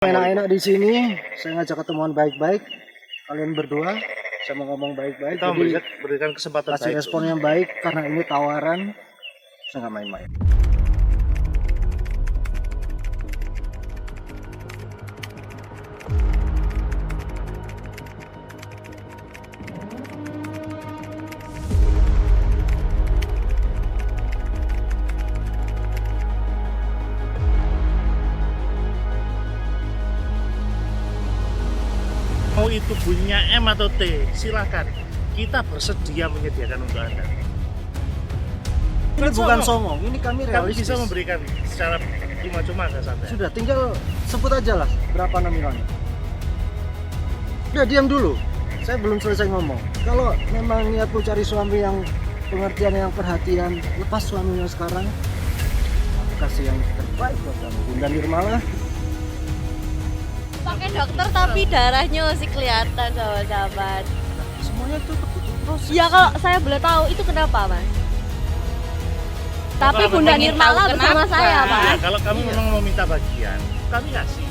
Enak-enak di sini, saya ngajak ketemuan baik-baik. Kalian berdua, saya mau ngomong baik-baik. Kita Jadi berikan kesempatan kasih baik. respon yang baik karena ini tawaran. Saya nggak main-main. Mau itu bunyinya M atau T, silakan. Kita bersedia menyediakan untuk Anda. Ini bukan songong, ini kami Kami realistis. bisa memberikan secara cuma-cuma ke Anda. Sudah, tinggal sebut aja lah berapa nominalnya. Udah diam dulu, saya belum selesai ngomong. Kalau memang niatmu cari suami yang pengertian, yang perhatian, lepas suaminya sekarang. Aku kasih yang terbaik buat kamu, Bunda Nirmala. Pakai dokter tapi darahnya masih kelihatan sahabat-sahabat. Semuanya itu butuh proses. Ya kalau saya boleh tahu itu kenapa mas? Tapi Kalau Bunda pengen Nirmala tahu bersama kenapa? saya pak. Iya, kalau kamu memang mau minta bagian, kami kasih.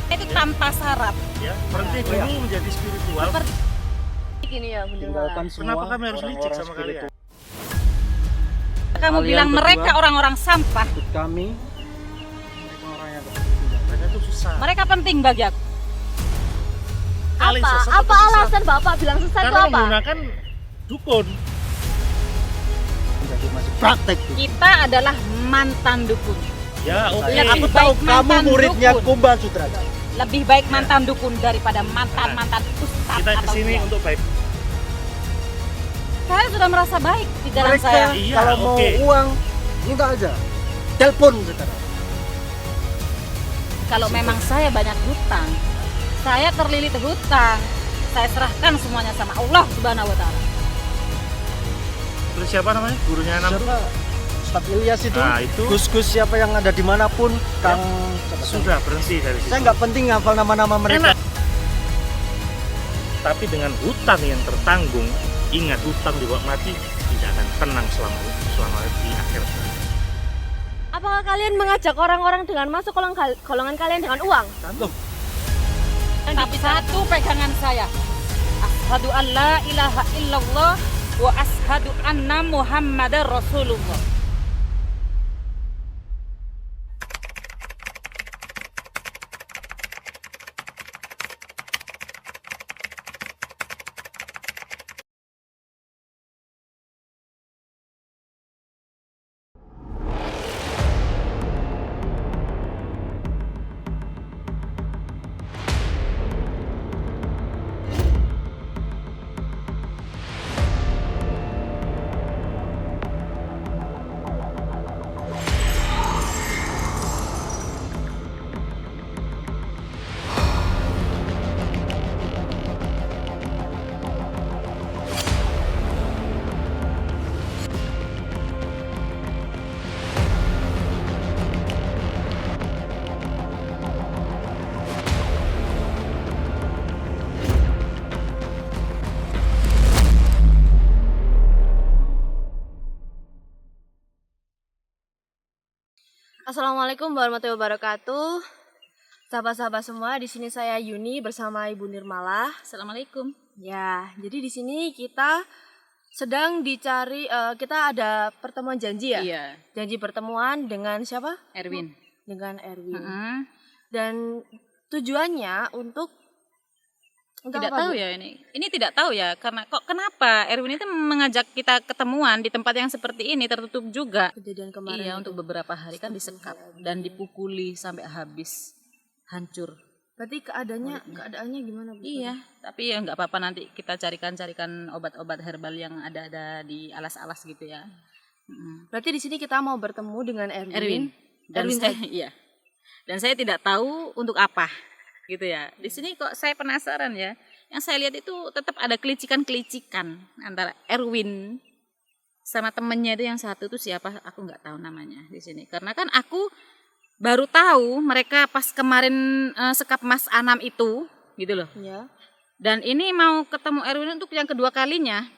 Itu tanpa syarat. Ya, berhenti dulu menjadi spiritual. Seperti gini ya Bunda Nirmala. Tinggalkan semua. Kenapa kami harus licik orang-orang sama kalian? spiritual. Kamu Kalian bilang berdua. mereka orang-orang sampah. Ikut kami, mereka orang yang bertanggung. Mereka itu susah. Mereka penting bagi aku. Kali Apa? sesat Apa atau sesat? alasan bapak bilang sesat itu Karena apa? menggunakan dukun. Jadi masih praktek tuh. Kita adalah mantan dukun. Ya, oke. Lebih Aku tahu baik kamu mantan muridnya dukun. Kumba Sutraja. Lebih baik mantan dukun daripada mantan ustaz Kita atau kesini kiai. untuk baik. Saya sudah merasa baik di jalan Mereka saya. Iya, kalau mau oke. uang minta aja. Telepon sekarang. Kalau memang saya banyak hutang, saya terlilit hutang, saya serahkan semuanya sama Allah Subhanahu wa taala. Terus siapa namanya? Gurunya enam. Siapa? Ustaz Ilyas itu. Nah, itu. Gus-gus siapa yang ada dimanapun. Kang. Sudah berhenti dari situ. Saya nggak penting ngafal nama-nama mereka. Enak. Tapi dengan hutang yang tertanggung, ingat hutang dibawa mati tidak akan tenang selama di akhir. Apakah kalian mengajak orang-orang dengan masuk golongan kalian dengan uang? Loh, Tapi satu pegangan saya. Asyhadu an la ilaha illallah wa asyhadu anna Muhammadar Rasulullah. Assalamualaikum warahmatullahi wabarakatuh. Sahabat-sahabat semua, di sini saya Yuni bersama Ibu Nirmala. Assalamualaikum. Ya, jadi di sini kita sedang dicari, kita ada pertemuan janji ya? Iya, Janji pertemuan dengan siapa? Erwin. Dengan Erwin. Heeh. Dan tujuannya untuk Tidak apa, tahu Bu? ya ini. Ini tidak tahu ya karena kenapa Erwin itu mengajak kita ketemuan di tempat yang seperti ini tertutup juga. Kejadian kemarin. Iya, itu. untuk beberapa hari kan disekap dan dipukuli sampai habis, hancur. Berarti keadaannya gimana, Bu? Iya, tapi ya nggak apa-apa, nanti kita carikan obat-obat herbal yang ada di alas-alas gitu ya. Berarti di sini kita mau bertemu dengan Erwin. Erwin. Dan Erwin saya, iya. Dan saya tidak tahu untuk apa, gitu ya. Di sini kok saya penasaran ya. Yang saya lihat itu tetap ada kelicikan-kelicikan antara Erwin sama temennya itu, yang satu itu siapa? Aku nggak tahu namanya di sini. Karena kan aku baru tahu mereka pas kemarin sekap Mas Anam itu, gitu loh. Ya. Dan ini mau ketemu Erwin untuk yang kedua kalinya.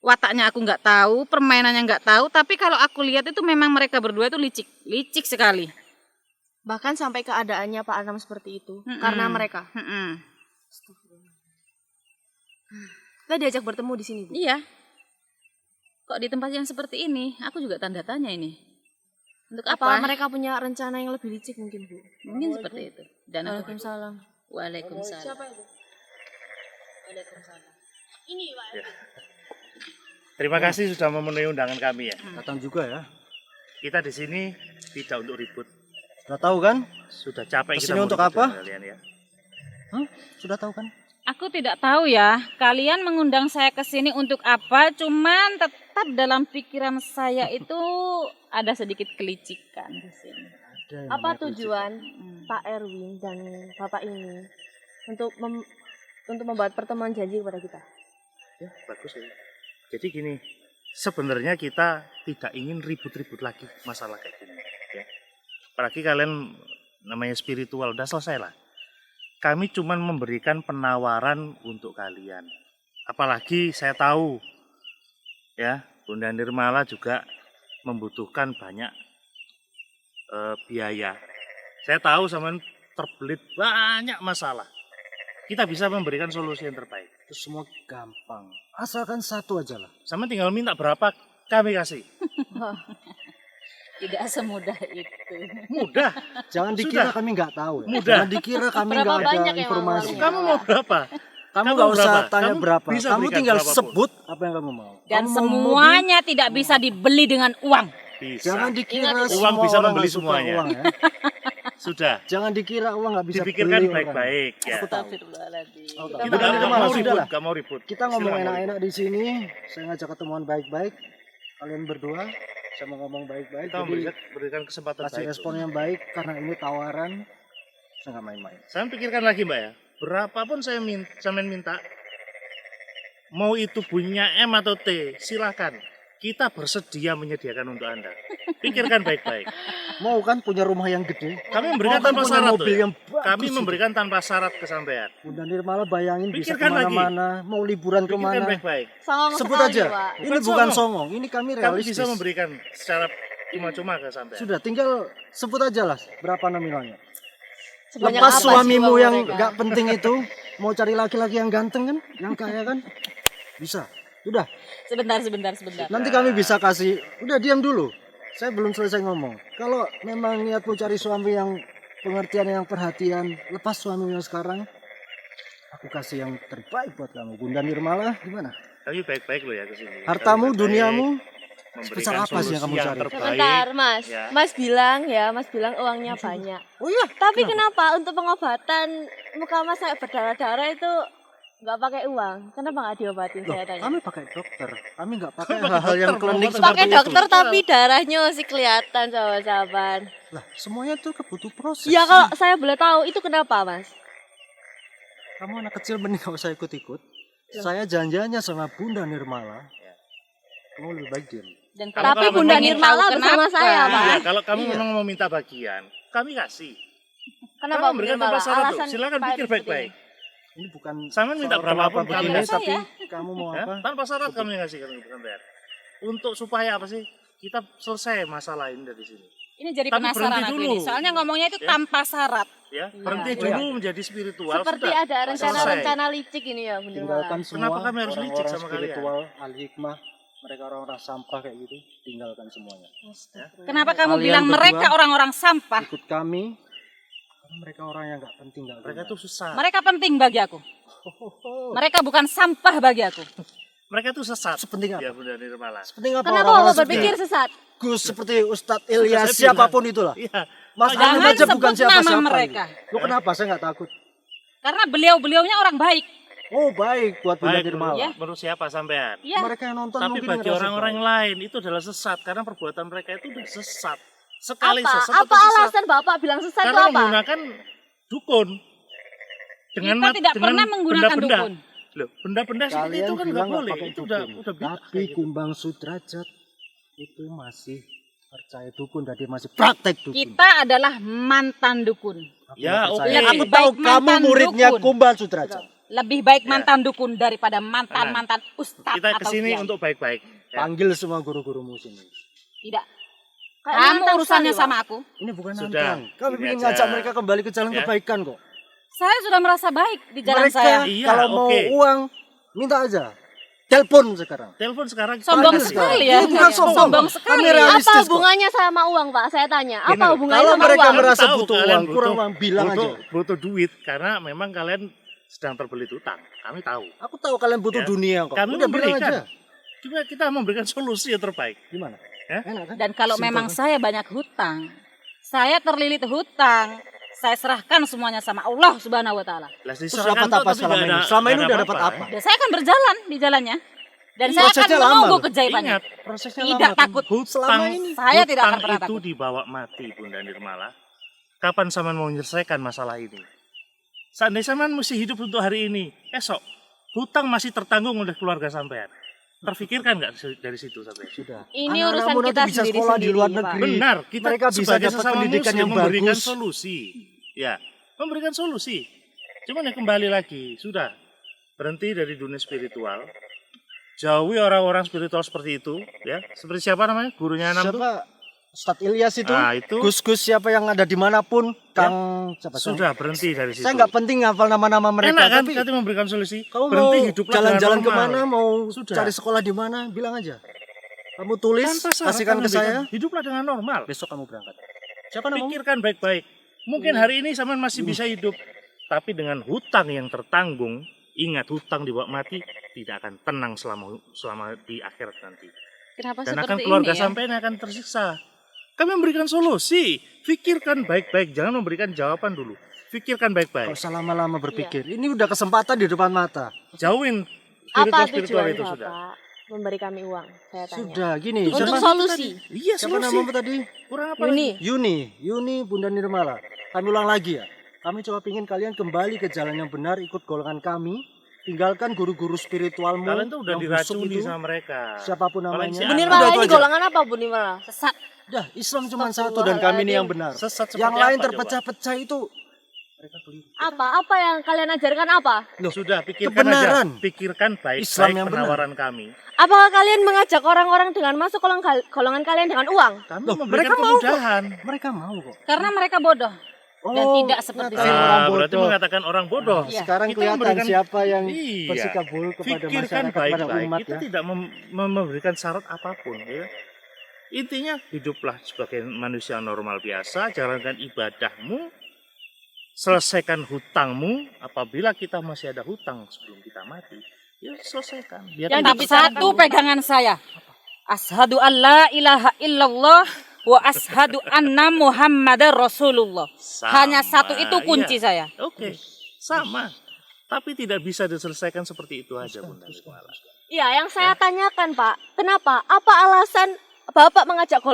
Wataknya aku nggak tahu, permainannya nggak tahu, tapi kalau aku lihat itu memang mereka berdua itu licik sekali. Bahkan sampai keadaannya Pak Anam seperti itu karena mereka. Kita diajak bertemu di sini, Bu. Iya. Kok di tempat yang seperti ini, aku juga tanda tanya ini. Untuk Apa apa? mereka punya rencana yang lebih licik mungkin, Bu? Mungkin seperti itu. Dan aku Waalaikumsalam. Waalaikumsalam. Siapa itu? Waalaikumsalam. Ini, Pak. Terima kasih sudah memenuhi undangan kami ya. Datang juga ya. Kita di sini tidak untuk ribut. Sudah tahu kan? Sudah capek Kesini kita mau untuk ribut apa? dengan kalian ya. Sudah tahu kan? Aku tidak tahu ya, kalian mengundang saya ke sini untuk apa, cuman tetap dalam pikiran saya itu ada sedikit kelicikan di sini. Ada yang Apa namanya tujuan Pak Erwin dan Bapak ini untuk membuat pertemuan janji kepada kita? Ya, bagus ya. Jadi gini, sebenarnya kita tidak ingin ribut-ribut lagi masalah kayak gini ya. Apalagi kalian namanya spiritual, udah selesai lah. Kami cuma memberikan penawaran untuk kalian. Apalagi saya tahu ya, Bunda Nirmala juga membutuhkan banyak biaya. Saya tahu sama terbelit banyak masalah. Kita bisa memberikan solusi yang terbaik. Itu semua gampang. Asalkan satu aja lah. Sama tinggal minta berapa kami kasih. Tidak semudah itu. Mudah. Jangan dikira Sudah. kami nggak tahu ya. Mudah. Jangan dikira kami Berapa nggak ada banyak yang informasi. uangnya? Kamu mau berapa? Kamu Kamu nggak usah berapa? tanya Kamu berapa. bisa Kamu berikan tinggal berapapun. sebut apa yang kamu mau. Dan Kamu mau semuanya tidak bisa dibeli dengan uang. mobil, Bisa. jangan dikira Ingat, semua uang bisa orang membeli nggak suka semuanya. uang, ya. Sudah. Jangan dikira uang nggak bisa Dipikirkan beli orang. baik-baik ya. Aku tahu. Astagfirullahaladzim. Oh, Kita tahu. Kita Udah, nggak udah, mau sudah ribut, lah. nggak mau ribut. Kita ngomong Silakan mau enak-enak di sini. Saya ngajak ketemuan baik-baik. Kalian berdua, saya mau ngomong baik-baik. Kita Jadi berikan kesempatan kasih baik. respon yang baik karena ini tawaran. Saya nggak main-main. Saya pikirkan lagi Mbak ya. Berapapun saya minta, mau itu bunyinya M atau T, silakan. Kita bersedia menyediakan untuk Anda. Pikirkan baik-baik. Mau kan punya rumah yang gede? Kami memberikan Mau kan tanpa punya syarat. mobil loh ya. yang bagus Kami itu? memberikan tanpa syarat kesampaian. Bunda Nirmala bayangin bisa Pikirkan lagi. kemana-mana, mau liburan Pikirkan kemana. baik-baik. Songong Sebut sekali, aja. Pak. Ini Bukan bukan songong. songong, ini kami Kami realistis. bisa memberikan secara cuma-cuma kesampaian. Sudah, tinggal sebut aja lah berapa nominalnya. Sebanyak Lepas apa sih suamimu uang yang mereka? nggak penting itu, mau cari laki-laki yang ganteng kan, yang kaya kan, bisa. Udah, Sebentar. nanti kami bisa kasih. Udah diam dulu. Saya belum selesai ngomong. Kalau memang niatmu cari suami yang pengertian, yang perhatian, lepas suamimu yang sekarang, aku kasih yang terbaik buat kamu. Bunda Nirmala, gimana? Kami baik-baik loh ya ke sini. Hartamu, Kami baik-baik, duniamu, memberikan sebesar apa sih yang kamu solusi cari? terbaik. Sebentar, Mas. Ya. Mas bilang uangnya banyak. Oh iya, Tapi kenapa untuk pengobatan muka Mas kayak berdarah-darah itu nggak pakai uang? Kenapa nggak diobatin? Loh, Saya tanya. kami pakai dokter. Kami nggak pakai pakai hal-hal yang dokter, klinik pengobatan. seperti Pakai itu. dokter tapi darahnya masih kelihatan, sahabat-sahabat. Lah, semuanya tuh kebutuh proses. Ya kalau saya boleh tahu itu kenapa, Mas? Kamu anak kecil mending gak usah ikut-ikut. Saya janjiannya sama Bunda Nirmala. Kamu lebih baik diam. Dan Tapi kalau Bunda memang ingin Nirmala tahu bersama kenapa? saya, Pak. Iya, kalau kamu Iya. memang mau minta bagian, kami kasih. Kenapa Kami Bunda memberikan Nirmala? tanpa syarat loh. Alasan Silakan Pak pikir seperti baik-baik. ini. Ini bukan Sama minta soal berapapun kenapa kami begini, kasih. tapi Ya. kamu mau Ya, apa? tanpa syarat kami ngasih kami bukan bayar. Untuk supaya apa sih? Kita selesai masalah ini dari sini. ini jadi Tapi penasaran berhenti aku dulu. ini. Soalnya ngomongnya itu Ya. tanpa syarat. Ya, Iya. berhenti Oh, iya. dulu menjadi spiritual. Seperti sudah. ada rencana-rencana licik ini ya, Bunda Nirmala. Tinggalkan semua Kenapa kami harus licik orang-orang sama kalian? spiritual, al-hikmah, mereka orang-orang sampah kayak gitu, tinggalkan semuanya. Kenapa kamu Kalian bilang berdua- mereka orang-orang sampah? Ikut kami, karena mereka orang yang nggak penting, nggak Mereka guna. tuh susah. Mereka penting bagi aku. Mereka bukan sampah bagi aku. Mereka tuh sesat. Sepenting apa? Ya, Bunda Nirmala. Sepenting apa Kenapa orang-orang Bapak berpikir seperti sesat? Gus, seperti Ustadz Ilyas, saya bilang. siapapun itulah. Iya. Mas Jangan Amin aja bukan sebut nama siapa-siapa. mereka. Lo kenapa? Saya nggak takut. Karena beliau-beliaunya orang baik. Oh baik buat Bunda Baik Nirmala. Ya. menurut siapa sampean? Ya. Mereka yang nonton Tapi mungkin bagi ngerasa orang-orang tahu. lain itu adalah sesat karena perbuatan mereka itu udah sesat. Sekali Apa? sesat Apa itu sesat. alasan Bapak bilang sesat itu Karena apa? menggunakan dukun. Kita tidak pernah menggunakan benda-benda. dukun. Loh, benda-benda seperti Kalian itu kan nggak bilang nggak boleh. pakai Itu dukun. udah bid'ah Tapi gitu. Kumbang Sudrajat itu masih percaya dukun dan dia masih praktek dukun. Kita adalah mantan dukun. Aku Ya, nggak percaya. oke. Aku Lebih tahu baik kamu mantan muridnya dukun. Kumbang Sudrajat. Lebih baik Ya. mantan dukun daripada mantan-mantan ustadz Kita atau kesini kiai. untuk baik-baik. Ya. Panggil semua guru-gurumu sini. Tidak. Kayak Kamu nantang urusannya sekali, Pak. sama aku. Ini bukan Sudah, nantang. Kami gini ingin aja. ngajak mereka kembali ke jalan Ya. kebaikan kok. Saya sudah merasa baik di jalan Mereka saya. Iya, kalau mau oke. uang minta aja. Telepon sekarang. Telepon sekarang. Sombong Tanya sekali sekarang. ya. Ini bukan sombong. Sombong sekali. Kami realistis Apa kok. hubungannya sama uang, Pak? Saya tanya. Gini Apa loh, hubungannya Kalau sama mereka uang? merasa Tahu butuh kalian uang, kurang uang, bilang butuh, aja. butuh duit karena memang kalian sedang terbelit utang. Kami tahu. Aku tahu kalian butuh Ya. dunia kok. Kami Udah bilang memberikan. aja. Cuma kita memberikan solusi yang terbaik. Gimana? Ya? Enak kan? Dan kalau Simpel memang kan? saya banyak hutang, saya terlilit hutang, saya serahkan semuanya sama Allah Subhanahu wa taala. Lah, Terus diserahkan dapat toh, apa tapi selama nggak ini? ada- Selama ini nggak udah ada dapat apa? Dan saya akan berjalan di jalannya. Dan saya akan Prosesnya lama menunggu loh. keajaibannya. Ingat, Prosesnya Tidak lama. takut. Selama ini. Saya tidak akan hutang pernah itu takut. dibawa mati, Bunda Nirmala. Kapan Saman mau menyelesaikan masalah ini? Seandainya Saman mesti hidup untuk hari ini, esok hutang masih tertanggung oleh keluarga sampean. Terfikirkan nggak dari situ sampai? Sudah. Ini Anak-anakmu urusan nanti kita bisa sekolah di sendiri-sendiri, luar Pak. negeri. Benar, kita Mereka bisa sebagai dapat sesama pendidikan muslim yang memberikan bagus. solusi. Ya, memberikan solusi. Cuman ya kembali lagi, sudah berhenti dari dunia spiritual. Jauhi orang-orang spiritual seperti itu, ya. Seperti siapa namanya? Gurunya Anam tuh? Siapa? Ustadz Ilyas itu, Nah, itu. Gus-gus siapa yang ada dimanapun, Kang siapa? Sudah berhenti dari situ. Saya nggak penting ngafal nama-nama mereka, enak kan tapi kita memberikan solusi. kamu mau Berhenti hiduplah jalan-jalan dengan normal. kemana, mau Sudah. cari sekolah di mana, bilang aja. Kamu tulis, Tanpa syarat kasihkan kamu ke saya, memberikan, hiduplah dengan normal. besok kamu berangkat. Siapa namamu? Pikirkan baik-baik. Mungkin hari ini Saman masih bisa hidup, tapi dengan hutang yang tertanggung, ingat hutang dibawa mati tidak akan tenang selama di akhirat nanti. Kenapa Dan seperti akan keluarga ini ya? sampai akan tersiksa. Kami memberikan solusi. Pikirkan baik-baik, jangan memberikan jawaban dulu. Pikirkan Kalau baik-baik. usah lama-lama berpikir. Ini udah kesempatan di depan mata. Jauhin Apa spiritual tujuan itu sudah. Bapak memberi kami uang? Saya tanya. Sudah, gini. Untuk Siapa, solusi. Iya, siapa solusi. namamu tadi? Kurang apa Yuni. lagi? Yuni Bunda Nirmala. Kami ulang lagi ya. Kami coba pingin kalian kembali ke jalan yang benar, ikut golongan kami. Tinggalkan guru-guru spiritualmu Kalian tuh udah yang busuk diracuni itu. sama mereka. Siapapun Apalagi si namanya. Bu Udah, Nirmala itu ini aja. golongan apa, Bu Nirmala? Sesat. Dah, Islam cuma satu dan kami ini yang benar. Sesat seperti Yang lain apa, terpecah-pecah itu mereka keliru. Apa yang kalian ajarkan apa? Loh, sudah pikirkan kebenaran. aja. Pikirkan baik-baik Islam yang benar. penawaran kami. Apakah kalian mengajak orang-orang dengan masuk golongan kalian dengan uang? Kami Loh, memberikan mereka mau kok. kemudahan. Mereka mau kok. Karena mereka bodoh. Dan tidak seperti ngatain saya. orang Berarti bodoh. mengatakan orang bodoh. Nah, Iya. sekarang Kita kelihatan memberikan- siapa yang Iya. bersikap buruk kepada Pikirkan masyarakat, kepada baik-baik. umat Kita ya. tidak memberikan syarat apapun. Ya. Intinya hiduplah sebagai manusia normal biasa. Jalankan ibadahmu. Selesaikan hutangmu. Apabila kita masih ada hutang sebelum kita mati, ya selesaikan. Biar Yang kita Tapi satu pegangan saya. Asyhadu an la ilaha illallah wa asyhadu anna Muhammadar Rasulullah. Hanya satu itu kunci saya. Oke, sama. Tapi tidak bisa diselesaikan seperti itu aja, Bunda Nirmala. Iya, yang saya tanyakan, Pak. Kenapa? Apa alasan Bapak mengajak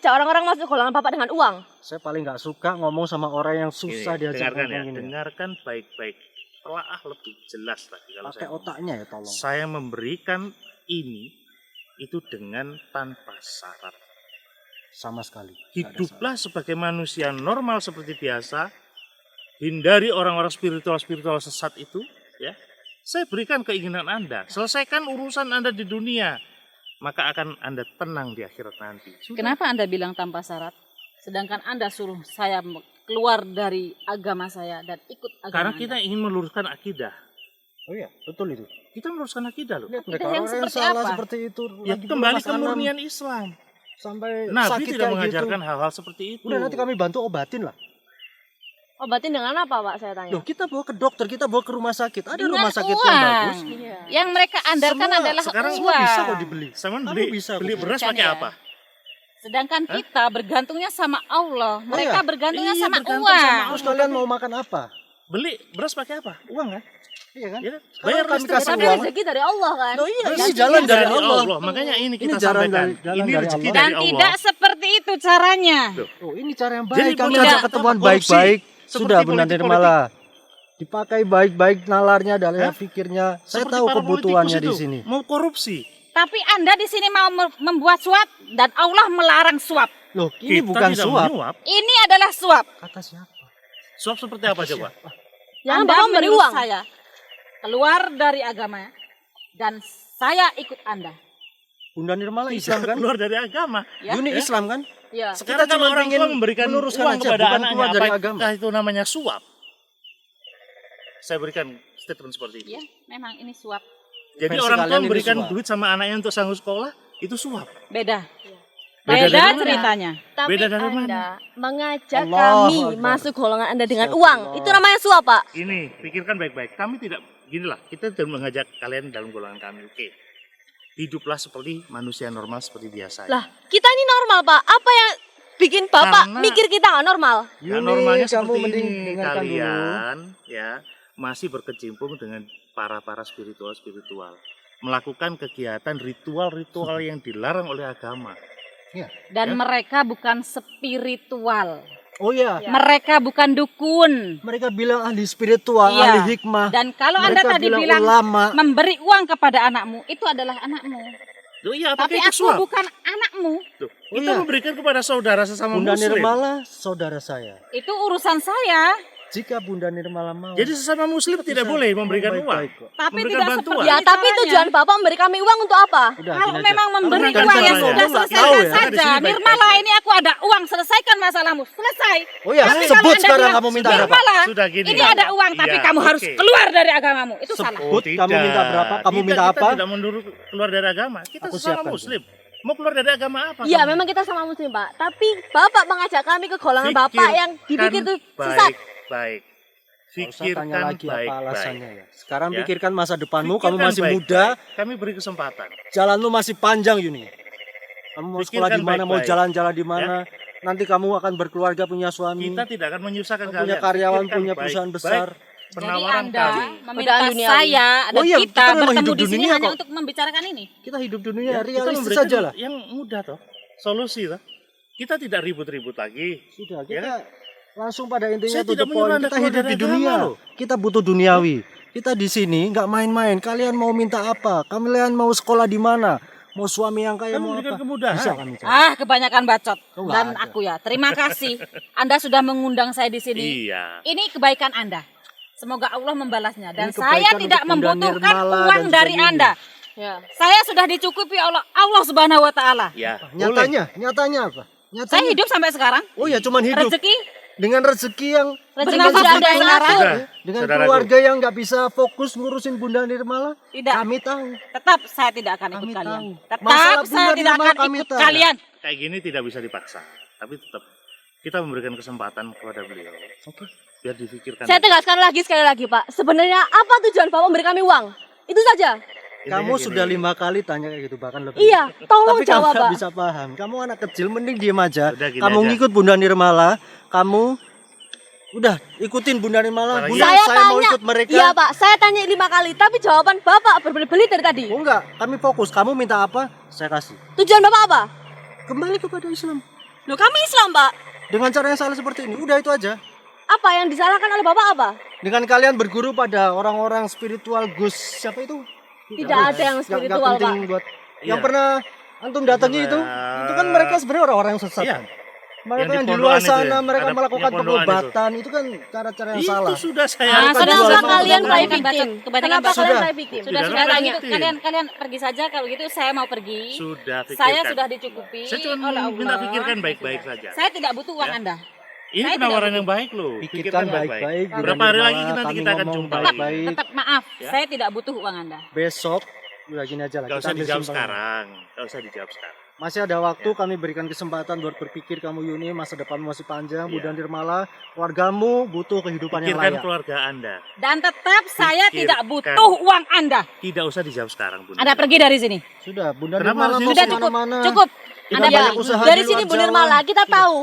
orang-orang masuk golongan Bapak dengan uang? Saya paling nggak suka ngomong sama orang yang susah Gini, diajak dengarkan ya, ngomong ini. dengarkan baik-baik. Telaah lebih jelas lagi kalau Pakai saya ngomong. otaknya ya tolong. Saya memberikan ini itu dengan tanpa syarat. Sama sekali. Nggak ada Hiduplah sebagai manusia normal seperti biasa. Hindari orang-orang spiritual sesat itu, ya. Saya berikan keinginan Anda, selesaikan urusan Anda di dunia, maka akan Anda tenang di akhirat nanti. Sudah. Kenapa Anda bilang tanpa syarat? Sedangkan Anda suruh saya keluar dari agama saya dan ikut agama Karena Anda. kita ingin meluruskan akidah. Oh iya, betul itu. Kita meluruskan akidah loh. Lihat mereka yang orang yang seperti salah apa? seperti itu. Ya, lagi kembali ke pasangan, murnian Islam. sampai Nabi sakit tidak kayak mengajarkan gitu. hal-hal seperti itu. Udah nanti kami bantu obatin lah. Obatin dengan apa, Pak? Saya tanya. Loh, kita bawa ke dokter, kita bawa ke rumah sakit. Ada Dengan rumah sakit yang uang. bagus. Iya. Yang mereka andalkan Semua adalah sekarang uang. Semua bisa kok dibeli. Sama Kamu beli, bisa beli kok. beras Kan pakai ya? apa? Sedangkan kita bergantungnya sama Allah. Mereka iya? bergantungnya Iya, sama bergantung uang. sama Terus kalian mau makan apa? Beli beras pakai apa? Uang kan? Iya kan? Ya kan? Sekarang Bayar kami listrik. kasih Tapi uang. rezeki dari Allah kan? Loh iya, Rezeki ini jalan dari Allah. Makanya ini Ini kita jalan sampaikan. jalan Ini dari rezeki Allah. dari Dan Allah. tidak seperti itu caranya. Oh, ini cara yang Jadi baik. Kami bukan ajak apa, ketemuan korupsi. baik-baik. Seperti Sudah Bunda politik-politik. Nirmala. Dipakai baik-baik nalarnya dalam Hah? pikirnya. Saya Seperti tahu para kebutuhannya politikus di itu, sini. Mau korupsi. Tapi Anda di sini mau membuat suap dan Allah melarang suap. Loh, ini Kita bukan tidak suap. menyuap. Ini adalah suap. Kata siapa? Suap seperti apa coba? Jangan Anda Bapak memberi menyuruh uang. saya keluar dari agama dan saya ikut Anda. Bunda Nirmala Islam kan? Keluar dari agama. Ya. Yuni Islam kan? Ya. Sekarang Kita kalau cuma orang tua ingin memberikan meluruskan uang aja, kepada bukan anaknya, keluar dari agama. apakah itu namanya suap? Saya berikan statement seperti itu. Ya, memang ini suap. Jadi Versi orang tua kalian ini memberikan suap. duit sama anaknya untuk sanggup sekolah, itu suap. Beda. Beda Beda, dari mana? ceritanya. Tapi Beda dari Anda mengajak Allahu kami Akbar. masuk golongan Anda dengan Astagfirullah. uang. Itu namanya suap, Pak. Ini, pikirkan baik-baik. Kami tidak, ginilah, kita tidak mengajak kalian dalam golongan kami. Oke. Hiduplah seperti manusia normal seperti biasa. Lah, kita ini normal, Pak. Apa yang bikin Bapak Karena- mikir kita nggak normal? Nah, Yuni, normalnya kamu seperti mending ini. dengarkan dulu. Kalian ya masih berkecimpung dengan para spiritual, melakukan kegiatan ritual-ritual yang dilarang oleh agama. Dan Ya. mereka bukan spiritual. Oh iya, Ya. Mereka bukan dukun. mereka bilang ahli spiritual, Iya. ahli hikmah. Dan kalau Anda Mereka tadi bilang ulama. memberi uang kepada anakmu, itu adalah anakmu. Loh, iya, apakah Tapi itu aku suap? bukan anakmu. Tuh, Oh, kita iya. memberikan kepada saudara sesama Bunda muslim. Nirmala saudara saya. Itu urusan saya. Jika Bunda Nirmala mau, Jadi sesama muslim tidak bisa boleh memberikan uang. baik-baik kok. Tapi Memberikan tidak bantuan. seperti Ya, tapi caranya. tujuan Bapak memberi kami uang untuk apa? Udah, Kalau gini aja. memang memberi Kamu uang nggak ya tahu sudah ya? selesaikan Tahu ya? Di sini saja. baik-baik Nirmala aja. ini aku ada uang, selesaikan masalahmu. Selesai. Oh ya, Tapi sebut kalau Anda sekarang bilang, kamu minta berapa? Nirmala, Sudah gini. ini ada uang tapi Iya, kamu harus oke. keluar dari agamamu. Itu salah. Sebut, kamu minta berapa, kamu minta apa? Kita tidak menurut keluar dari agama. Kita Aku sesama siapkan. muslim. Mau keluar dari agama apa? Iya, kamu? memang kita sama muslim, Pak. Tapi Bapak mengajak kami ke golongan Bapak Pikirkan yang dipikir itu sesat. Baik. Nggak usah tanya Pikirkan lagi apa alasannya baik-baik. ya. Sekarang Ya. pikirkan masa depanmu, kamu Pikirkan masih baik-baik. muda, Kami beri kesempatan. jalanmu masih panjang Yuni. Kamu mau sekolah Pikirkan di mana, mau baik-baik. jalan-jalan di mana. Nanti kamu akan berkeluarga, punya suami, Kita tidak akan menyusahkan punya kalian. karyawan, Pikirkan punya perusahaan baik-baik besar. Jadi Penawaran Anda kami. meminta Udah duniawi. saya dan Oh iya, kita kita memang bertemu hidup di sini dunia hanya kok. untuk membicarakan ini. Kita hidup dunia Ya, kita realistis memberikan saja lah. yang mudah toh. Solusi lah. Kita tidak ribut-ribut lagi. Sudah, Ya kita langsung pada intinya Saya to the tidak menyuruh point. Anda Kita keluar hidup dari di agama dunia. loh. Kita butuh duniawi. Kita di sini nggak main-main. Kalian mau minta apa? Kalian mau sekolah di mana? Mau suami yang kaya, Kami mau memberikan apa? kemudahan. Bisa kami cari. Kebanyakan bacot. Oh, nggak Dan ada. aku ya, terima kasih. Anda sudah mengundang saya di sini. Iya. Ini kebaikan Anda. Semoga Allah membalasnya. Dan Ini saya kebaikan tidak untuk Bunda membutuhkan Nirmala uang dan dari sebagainya. Anda. Ya. Saya sudah dicukupi Allah Subhanahu wa taala. Ya. Nyatanya apa? Saya Nyatanya. hidup sampai sekarang. Oh ya, cuman hidup Rezeki dengan rezeki yang Rezeki Bernafas tidak ada yang sekarang. ngatur. Sudah. dengan Saudaraku. keluarga yang nggak bisa fokus ngurusin Bunda Nirmala. tidak. Kami tahu. Tetap saya tidak akan ikut Kami kalian. tahu. Tetap Masalah saya Bunda tidak Nirmala akan kami ikut tahu. kalian. Kayak gini tidak bisa dipaksa. Tapi tetap kita memberikan kesempatan kepada beliau. Oke. Biar difikirkan. Saya tegaskan lagi sekali lagi, Pak. Sebenarnya apa tujuan Bapak memberi kami uang? Itu saja. Intinya Kamu gini. sudah 5 kali tanya kayak gitu, bahkan lebih. Iya, tolong Tapi kamu jawab, nggak Pak. bisa paham. Kamu anak kecil, mending diem aja. Udah gini Kamu aja. ngikut Bunda Nirmala, kamu udah ikutin Bunda Nirmala. Apalagi- Bunda, Saya saya mau tanya, ikut mereka. iya Pak, saya tanya 5 kali, tapi jawaban Bapak berbelit-belit dari tadi. Oh enggak, kami fokus. Kamu minta apa, saya kasih. Tujuan Bapak apa? Kembali kepada Islam. Loh, kami Islam, Pak. Dengan cara yang salah seperti ini, udah itu aja. Apa yang disalahkan oleh Bapak apa? Dengan kalian berguru pada orang-orang spiritual Gus siapa itu? Tidak ada yang Nggak spiritual, penting buat Iya. yang pernah antum datangi itu kan mereka sebenarnya orang-orang yang sesat. Iya. Mereka Yang yang di di luar pondokan itu sana ya? mereka Ada melakukan yang pondokan pengobatan itu kan cara-cara yang Itu salah. sudah saya Ah, lakukan. sudah, Kenapa sudah, kalian sudah, play kebanyakan victim? bacot, kebanyakan Kenapa bacot. kalian Sudah. play victim? Sudah Tidak sudah ada tanya. victim. Kalian pergi saja kalau gitu saya mau pergi. Sudah pikirkan. Saya sudah dicukupi Saya cuma oleh Allah. minta pikirkan baik-baik saja. Saya tidak butuh uang Ya. Anda. Ini Saya penawaran tidak yang baik loh. Pikirkan baik-baik. Bunda Berapa hari lagi Nirmala, nanti kami kita akan ngomong jumpa baik-baik. Tetap maaf, Ya. saya tidak butuh uang Anda. Besok udah gini aja lah. Gak kita usah ambil dijawab kesimpulan. sekarang. Gak usah dijawab sekarang. Masih ada waktu, Ya. kami berikan kesempatan buat berpikir kamu Yuni, masa depanmu masih panjang. Ya. Bunda Nirmala, keluargamu butuh kehidupan yang Pikirkan layak. keluarga Anda. Dan tetap saya Pikirkan. tidak butuh uang Anda. Tidak usah dijawab sekarang, Bunda. Anda pergi dari sini. Sudah, Bunda Kenapa Nirmala harus mau Sudah cukup. kemana-mana. Cukup. Kita Anda banyak pergi. usaha Dari di sini luar Bu Jawa. Nirmala, kita tahu.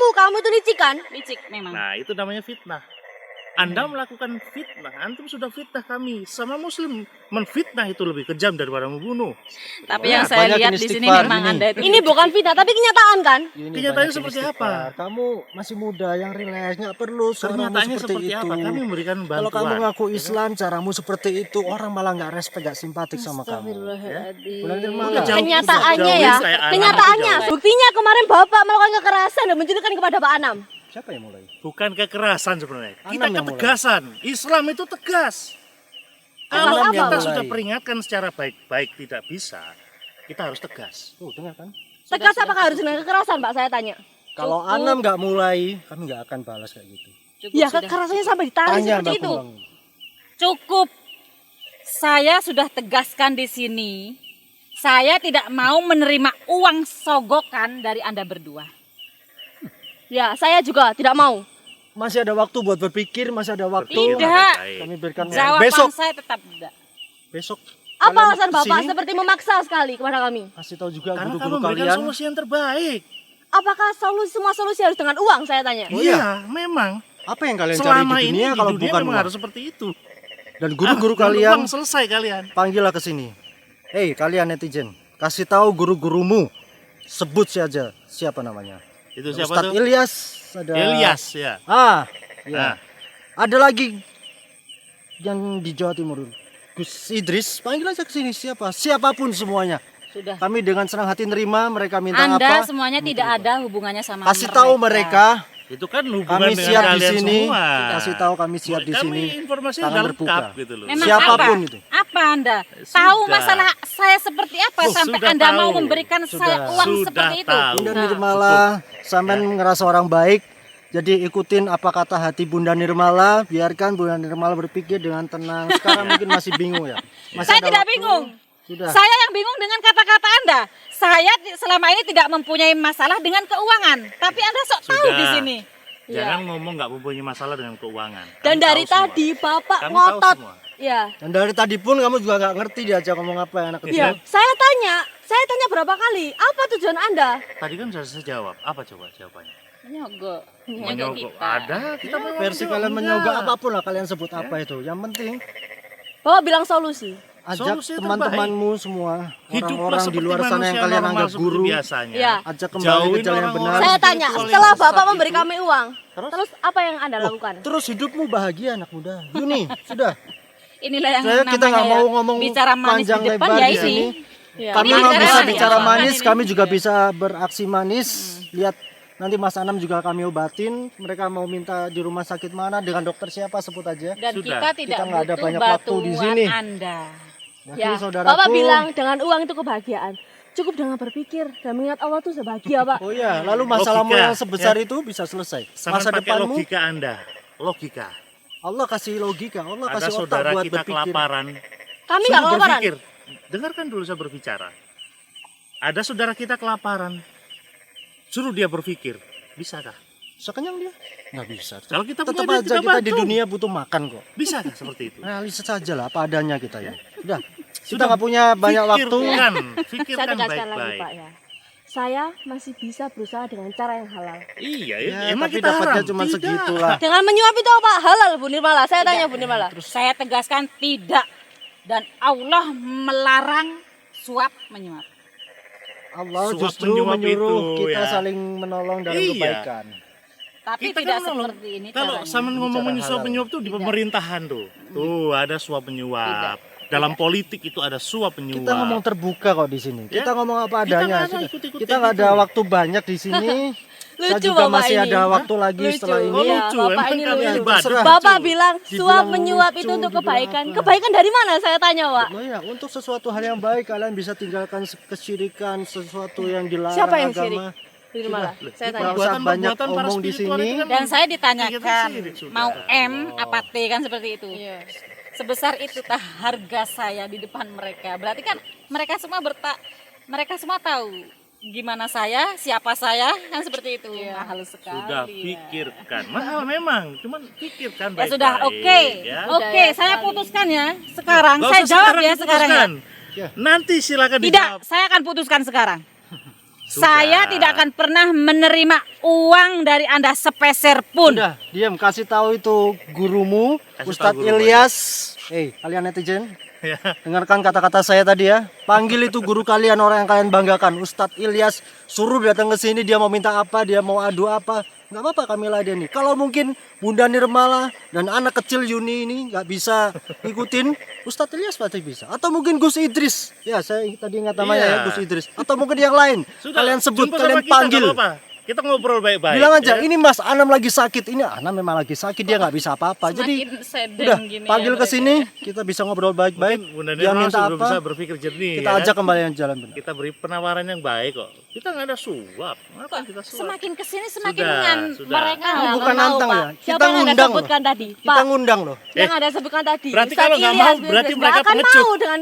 Kamu itu licikan. Licik memang. Nah, itu namanya fitnah. Anda melakukan fitnah, antum sudah fitnah kami. Sama muslim menfitnah itu lebih kejam daripada membunuh. Tapi Wah, yang saya banyak lihat ini di sini istighfar memang ini. Anda itu Ini bukan fitnah, tapi kenyataan kan? Yuni, Kenyataannya banyak seperti istighfar. apa? Kamu masih muda, yang rileks, nggak perlu suaramu Kenyataannya seperti seperti itu. apa? Kami memberikan bantuan. Kalau kamu ngaku Islam, caramu seperti itu, orang malah nggak respect, nggak simpatik sama kamu. Bunda Nirmala. Udah jauh. Kenyataannya Jauh, ya, kayak anak kenyataannya. itu jauh. Buktinya kemarin Bapak melakukan kekerasan dan menculikkan kepada Pak Anam. Siapa yang mulai? Bukan kekerasan sebenarnya. Kita Anam yang ketegasan. Islam itu tegas. Kalau Anam yang kita mulai. sudah peringatkan secara baik-baik tidak bisa, kita harus tegas. Tuh, dengar kan? Tegas apakah harus dengan kekerasan, Pak? Saya tanya. Kalau Cukup. Anam nggak mulai, kami nggak akan balas kayak gitu. Cukup Ya, sudah. kekerasannya sampai ditarik Tanya seperti Mbak itu. Kumbang. Cukup. Saya sudah tegaskan di sini. Saya tidak mau menerima uang sogokan dari Anda berdua. Ya, saya juga tidak mau. Masih ada waktu buat berpikir, masih ada waktu. Berpikir Tidak. ada baik. Kami berikan Jawaban besok. saya tetap tidak. Besok. Apa kalian alasan Bapak kesini, seperti memaksa sekali kepada kami? kasih tahu juga Karena kamu guru-guru memberikan kalian. solusi yang terbaik. Apakah semua solusi harus dengan uang, saya tanya? Oh iya. Iya, memang. Apa yang kalian cari Selama di ini dunia di kalau dunia bukan memang uang? harus seperti itu. Dan guru-guru Dengan kalian uang selesai kalian. panggillah ke sini. Hei kalian netizen, kasih tahu guru-gurumu. Sebut saja siapa namanya. Itu siapa Ustadz tuh? Ilyas. Ada... Ilyas ya. Ya. Nah, Ada lagi yang di Jawa Timur. Gus Idris, panggil aja ke sini siapapun semuanya. Sudah. Kami dengan senang hati nerima mereka minta Anda apa. semuanya tidak ada hubungannya sama Kasih tahu mereka, itu kan hubungan kami dengan siap di kalian sini. semua. Kasih tahu kami siap di Kami sini. informasinya Tangan udah terbuka. lengkap gitu loh. Memang Siapapun apa? itu. Apa Anda? Sudah. Tahu masalah saya seperti apa Oh, sampai sudah Anda mau tahu. memberikan Sudah. saya uang Sudah seperti itu? tahu. Bunda Nah, Nirmala, sampean ngerasa orang baik. Jadi ikutin apa kata hati Bunda Nirmala, biarkan Bunda Nirmala berpikir dengan tenang. Sekarang mungkin masih bingung ya. Masih Saya ada tidak waktu. bingung. Sudah. Saya yang bingung dengan kata-kata Anda. Saya selama ini tidak mempunyai masalah dengan keuangan, tapi Anda sok tahu Sudah. di sini. Jangan ngomong nggak mempunyai masalah dengan keuangan. Dan Kami dari tahu semua. tadi Bapak Kami tahu ngotot. semua. Ya. Dan dari tadi pun kamu juga nggak ngerti diajak ngomong apa ya anak kecil. Ya, saya tanya berapa kali, apa tujuan Anda? Tadi kan sudah saya jawab. Apa coba jawabannya? Nyogok. Nyogok Menyogok. kita. Ada. Kita memang Versi jawab. kalian Enggak. menyogok apapun lah kalian sebut apa itu. Yang penting Bapak bilang solusi. ajak Solusi teman-temanmu semua, Hiduplah orang-orang di seperti luar sana yang manusia kalian normal anggap seperti guru, biasanya. Ya. ajak kembali Jauhin ke jalan yang orang-orang. benar. Saya tanya, spiritual setelah yang Bapak sesat memberi itu. kami uang, Terus? terus apa yang Anda lakukan? Terus hidupmu bahagia anak muda. Yuni, sudah. Inilah yang Saya kita nggak namanya mau ya, ngomong bicara manis panjang di depan lebar ya di ini. sini. Ya. Kami Ini memang bicara bisa manis, bicara ya. manis, Ini. kami juga Ya. bisa beraksi manis. Lihat nanti Mas Anam juga kami obatin. Mereka mau minta di rumah sakit mana dengan dokter siapa sebut aja. Dan Sudah. kita tidak Kita nggak ada butuh banyak waktu di bantuan sini. Anda. Jadi Ya, saudaraku. Bapak bilang dengan uang itu kebahagiaan. Cukup dengan berpikir dan mengingat Allah tuh sebahagia, Pak. Oh iya, lalu masalahmu Logika, yang sebesar ya. itu bisa selesai. Sama Masa pakai depanmu logika Anda. Logika. Allah kasih logika, Allah Ada kasih otak saudara buat kita berpikir. kelaparan. Kami nggak Suruh kelaparan. berpikir. Dengarkan dulu saya berbicara. Ada saudara kita kelaparan. Suruh dia berpikir. Bisakah? Bisa kenyang dia? Nggak bisa. Kalau kita Tetap punya duit, aja kita di bantu. dunia butuh makan kok. Bisakah seperti itu? Realistis saja lah apa adanya kita ya. Udah. Kita Sudah. nggak punya banyak waktu. Pikirkan, Saya pikirkan tegaskan lagi, baik-baik. Pak ya. Saya masih bisa berusaha dengan cara yang halal. Iya, Ya, emang tapi kita dapatnya haram. cuma Tidak. segitulah. Dengan menyuap itu apa? Halal, Bu Nirmala. Saya tanya Bu Nirmala. Saya tegaskan tidak. Dan Allah melarang suap menyuap. Allah Suap justru menyuap menyuruh itu, kita ya. saling menolong dalam Iya. kebaikan. Tapi Kita tidak kan menolong. seperti ini Kalau caranya. sama ngomongin Bicara suap halal. menyuap tuh di Tidak. pemerintahan tuh. Tuh ada suap menyuap. Dalam politik itu ada suap menyuap. Kita ngomong terbuka kok di sini. Ya. Kita ngomong apa Kita adanya. nggak ada Sudah. ikut-ikut Kita kayak nggak ada gitu. waktu banyak di sini. Saya Lucu juga Bapak masih ini. ada waktu lagi Lucu. setelah Oh ini. Iya, lucu, Bapak emang ini kalian lucu. badut, Terserah. Bapak lucu. bilang Dibilang suap menyuap itu lucu, untuk dibilang kebaikan. apa. Kebaikan dari mana saya tanya, Pak? Oh ya, untuk sesuatu hal yang baik kalian bisa tinggalkan kesyirikan, sesuatu yang dilarang Siapa yang agama. syirik? Bu Nirmala. Saya Nggak tanya. usah banyak Perbuatan para omong di spiritual sini. itu kan Dan saya Iya, ditanyakan sirik sudah. mau M apa T kan seperti itu. Iya. Sebesar itu tah harga saya di depan mereka. Berarti kan mereka semua tahu gimana saya, siapa saya, kan seperti itu. Mahal sekali. sudah ya. pikirkan. Mahal memang, cuman pikirkan Ya baik-baik. sudah, oke. Ya. Oke, saya putuskan ya. Sekarang Nggak saya usah jawab ya sekarang ya. putuskan. Ya. Nanti silakan Tidak, dijawab. saya akan putuskan sekarang. Sudah. Saya tidak akan pernah menerima uang dari Anda sepeser pun. Udah, diam, kasih tahu itu gurumu, Kasih Ustadz tahu guru Ilyas. Kalian netizen, Ya. dengarkan kata-kata saya tadi ya. Panggil itu guru kalian, orang yang kalian banggakan, Ustadz Ilyas. Suruh datang ke sini, dia mau minta apa, dia mau adu apa. Nggak apa-apa kami ladeni. Kalau mungkin Bunda Nirmala dan anak kecil Yuni ini nggak bisa ikutin, Ustadz Ilyas pasti bisa. Atau mungkin Gus Idris. Ya, saya tadi ingat namanya Iya. ya, Gus Idris. Atau mungkin yang lain. Sudah, Kalian sebut, jumpa kalian sama kita, panggil. nggak apa-apa. Kita ngobrol baik-baik. Bilang aja, ya. ini Mas Anam lagi sakit. Ini Anam memang lagi sakit, dia nggak bisa apa-apa. Jadi Semakin sedang udah gini ya panggil ke mereka. sini, kita bisa ngobrol baik-baik. Mungkin Bunda Dia Nirmala minta sudah apa, bisa berpikir jernih. kita ya ajak kan? kembali yang jalan benar. Kita beri penawaran yang baik kok. Kita nggak ada suap. Kenapa kita suap? Semakin kesini semakin Sudah. mereka Ini nggak bukan mau, nantang Pak. ya. Siapa Kita yang Anda ngundang sebutkan tadi? Kita Pak, ngundang loh. yang Anda sebutkan tadi. Berarti Ustadz kalau nggak Ilyas mau, bin berarti Yasir mereka nggak akan pengecut. mau dengan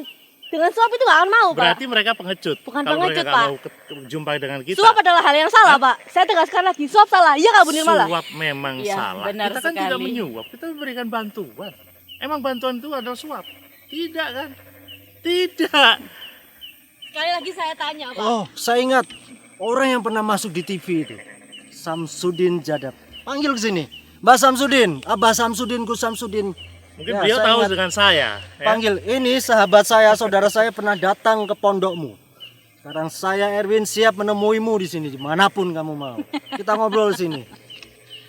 suap itu nggak akan mau, Pak. Berarti mereka pengecut. Bukan Kalau pengecut, mereka nggak Pak. mau jumpa dengan kita. Suap adalah hal yang salah, Pak. Saya tegaskan lagi, suap salah. Iya nggak Bu Nirmala? Suap memang Iya, salah. benar Kita kan tidak sekali. menyuap, kita memberikan bantuan. Emang bantuan itu adalah suap? Tidak kan? Tidak. Sekali lagi saya tanya, Pak. Oh, saya ingat orang yang pernah masuk di TV itu. Samsudin Jadab. Panggil ke sini. Mbak Samsudin, Abah Samsudin, Gus Samsudin. Mungkin Ya, beliau saya tahu ingat. dengan saya. Ya. Panggil, ini sahabat saya, saudara saya pernah datang ke pondokmu. Sekarang saya Erwin siap menemuimu di sini dimanapun kamu mau. Kita ngobrol di sini.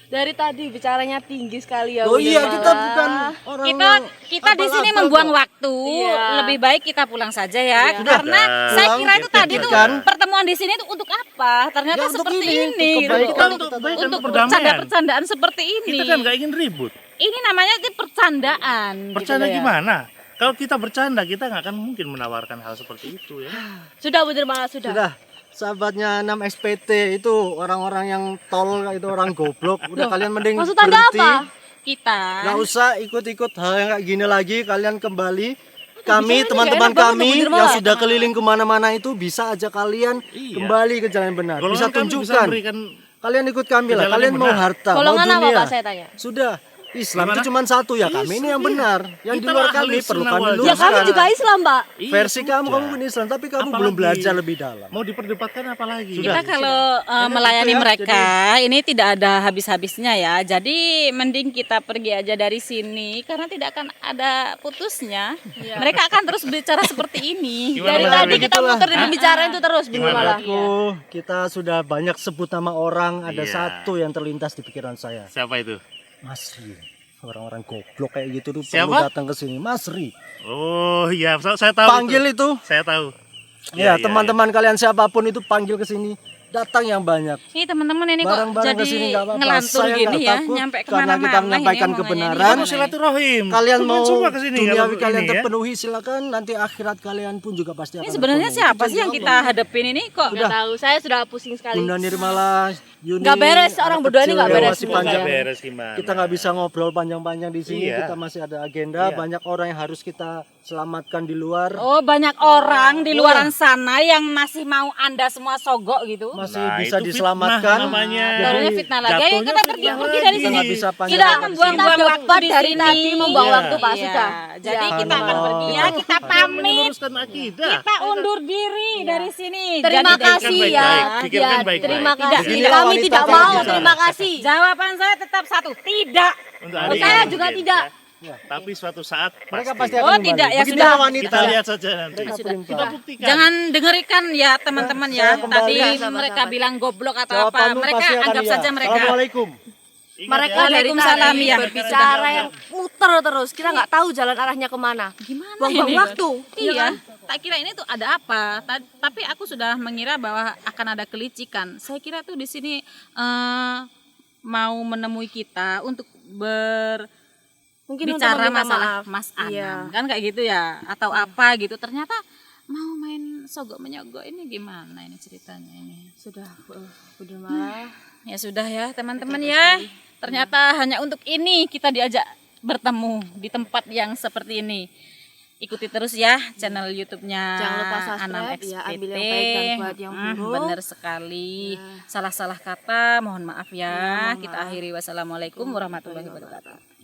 Dari tadi bicaranya tinggi sekali ya. Oh Bu iya, Nirmala. kita bukan orang Kita di sini abal-abal membuang kok. waktu. Iya. Lebih baik kita pulang saja ya. Iya. Karena Sudah. saya Pulang, kira itu kita tadi tuh pikirkan. pertemuan di sini tuh untuk apa? Ternyata Ya, untuk seperti ini, ini. untuk gitu. kebaikan Kita kita untuk tadi. kebaikan, Untuk untuk perdamaian. bercanda-bercandaan seperti ini. Kita kan nggak ingin ribut. Ini namanya itu percandaan. Bercanda gitu ya. gimana? Kalau kita bercanda, kita nggak akan mungkin menawarkan hal seperti itu ya. Sudah Bu Nirmala, sudah. Sudah. Sahabatnya 6 SPT itu orang-orang yang tol, itu orang goblok. Udah kalian mending Maksud Anda berhenti. apa? Kita. Nggak usah ikut-ikut hal yang kayak gini lagi. Kalian kembali. Kami, bicaranya teman-teman nggak enak banget, kami Bu Nirmala. yang sudah keliling kemana-mana itu bisa aja kalian Iya. kembali ke jalan yang benar. Golongan Bisa kami tunjukkan. memberikan Kalian ikut kami lah. jalan Kalian yang mau benar. harta, mau Golongan apa, dunia. Pak, saya tanya? Sudah. Islam Gimana? itu cuma satu ya. Kami ini yang benar. Yang di luar Kita kami ahlus perlu sunnah kami wal Ya luruskan. kami juga Islam, Pak. Iya, Versi kamu sudah. pun Islam, tapi kamu Apalagi? belum belajar lebih dalam. Mau diperdebatkan apa lagi? Kita kalau melayani gitu ya, mereka ini tidak ada habis-habisnya ya. Jadi mending kita pergi aja dari sini karena tidak akan ada putusnya. Mereka akan terus bicara seperti ini. Gimana, Dari Mbak tadi Erwin? kita Itulah. muter di pembicaraan itu terus Bu Gimana? Nirmala. Menurutku kita sudah banyak sebut nama orang. Ada Iya. satu yang terlintas di pikiran saya. Siapa itu? Masri. Orang-orang goblok kayak gitu tuh Siapa? perlu datang ke sini. Masri. Oh iya, saya tahu. Panggil itu. Saya tahu. Ya, teman-teman kalian siapapun itu panggil ke sini. Datang yang banyak. Ini teman-teman ini kok Barang-barang jadi kesini nggak apa-apa. ngelantur Saya gini nggak ya, takut nyampe karena kemana-mana kita menyampaikan ini kebenaran. omongannya Kamu ini. silaturahim. Kalian Teman mau semua kesini duniawi kalau kalian ini ya. terpenuhi silakan. Nanti akhirat kalian pun juga pasti Ini akan sebenarnya terpenuhi. siapa Itu sih yang jangan kita hadapin ini kok? Nggak tahu, saya sudah pusing sekali. Bunda Nirmala, Yuni, Nggak beres, anak orang berdua ini kecil nggak yang beres. masih Nggak panjang. beres gimana? Kita nggak bisa ngobrol panjang-panjang di sini. Iya. Kita masih ada agenda. Iya. Banyak orang yang harus kita selamatkan di luar. Oh, banyak orang di luaran sana yang masih mau Anda semua sogok gitu. Masih Nah, bisa itu diselamatkan. fitnah namanya. Barunya fitnah lagi. Ayo jatuhnya kita fitnah pergi lagi. dari Kita sini. nggak bisa Kita panjang. membuang-buang waktu debat di dari sini. tadi membuang Iya. waktu, Pak, Iya. sudah. Jadi Ya. kita akan pergi ya, kita Kita pamit. meluruskan akidah. Kita undur diri dari sini. Terima Jadi, kasih baik-baik, ya. pikirkan Ya, baik-baik. terima Tidak. kasih. Beginilah Kami wanita tidak kalau mau. bicara. Terima kasih. Jawaban saya tetap satu, tidak. Untuk Oh, hari saya ini juga mungkin, tidak. ya. Tapi suatu saat Mereka pasti Oh, akan kembali. tidak, ya Beginilah sudah. wanita. kita lihat saja nanti. Mereka Sudah. perintah. Kita buktikan. Jangan dengerikan ya teman-teman ya. Saya kembali. Tadi Sama-sama. mereka bilang goblok atau apa. Jawabanmu Mereka pasti akan anggap iya. saja mereka. Assalamualaikum. Ingat Mereka ya, dari Waalaikumsalam, tadi ya. berbicara yang muter terus. Kita nggak tahu jalan arahnya kemana. Gimana Buang-buang ini? waktu. Iya, tak kira ini tuh ada apa. Tapi aku sudah mengira bahwa akan ada kelicikan. Saya kira tuh di sini mau menemui kita untuk Mungkin untuk bicara meminta masalah maaf. Mas Anam, Iya. kan kayak gitu ya, atau apa gitu. Ternyata mau main sogok menyogok ini gimana ini ceritanya ini? Sudah, udah malah. Ya sudah ya teman-teman ya. Ternyata hanya untuk ini kita diajak bertemu di tempat yang seperti ini. Ikuti terus ya channel YouTube-nya Jangan lupa subscribe, Anam ya, XPT. ambil yang baik dan buat yang buruk. Bener sekali. Ya. Salah-salah kata mohon maaf ya. mohon Kita maaf. akhiri. Wassalamualaikum warahmatullahi wabarakatuh.